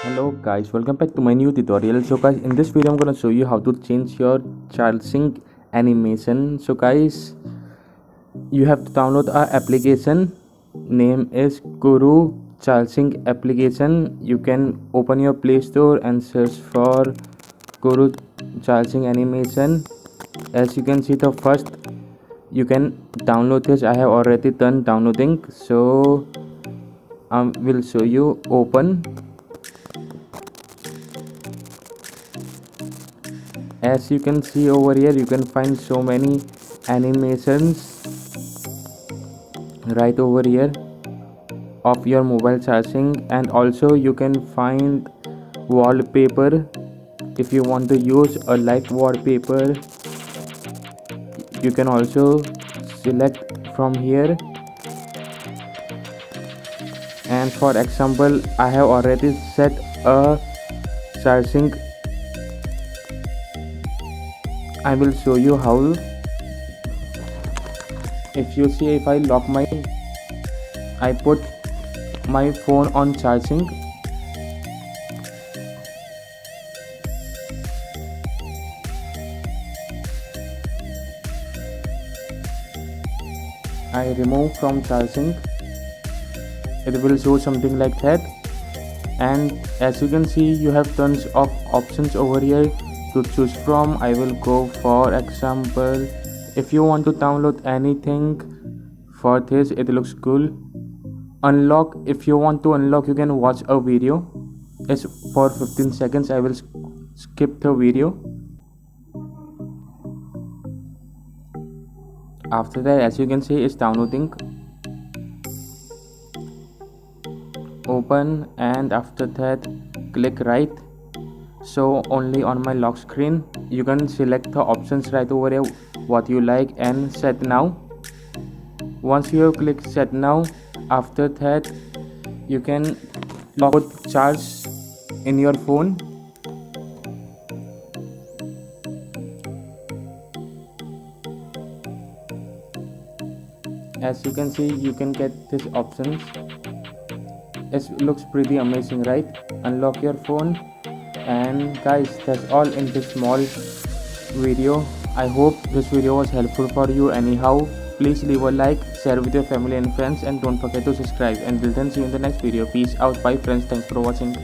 Hello guys, welcome back to my new tutorial. So guys, in this video I'm gonna show you how to change your child sync animation. So guys, you have to download our application. Name is Guru Child Sync application. You can open your Play Store and search for Guru Child Sync animation. As you can see, the first you can download this. I have already done downloading, so I will show you. Open. As you can see over here, you can find so many animations right over here of your mobile charging, and also you can find wallpaper. If you want to use a light wallpaper, you can also select from here. And for example, I have already set a charging. I will show you how. If you see, if I lock I put my phone on charging, I remove from charging, it will show something like that. And as you can see, you have tons of options over here to choose from. I will go, for example, if you want to download anything for this, it looks cool. Unlock, if you want to unlock, you can watch a video. It's for 15 seconds. I will skip the video. After that, as you can see, it's downloading. Open, and after that click right. So only on my lock screen. You can select the options right over here what you like and set now. Once you have clicked set now, after that you can put charge in your phone. As you can see, you can get these options. It looks pretty amazing, right? Unlock your phone. And guys, that's all in this small video. I hope this video was helpful for you. Anyhow, please leave a like, share with your family and friends, and don't forget to subscribe. Until then, see you in the next video. Peace out. Bye friends. Thanks for watching.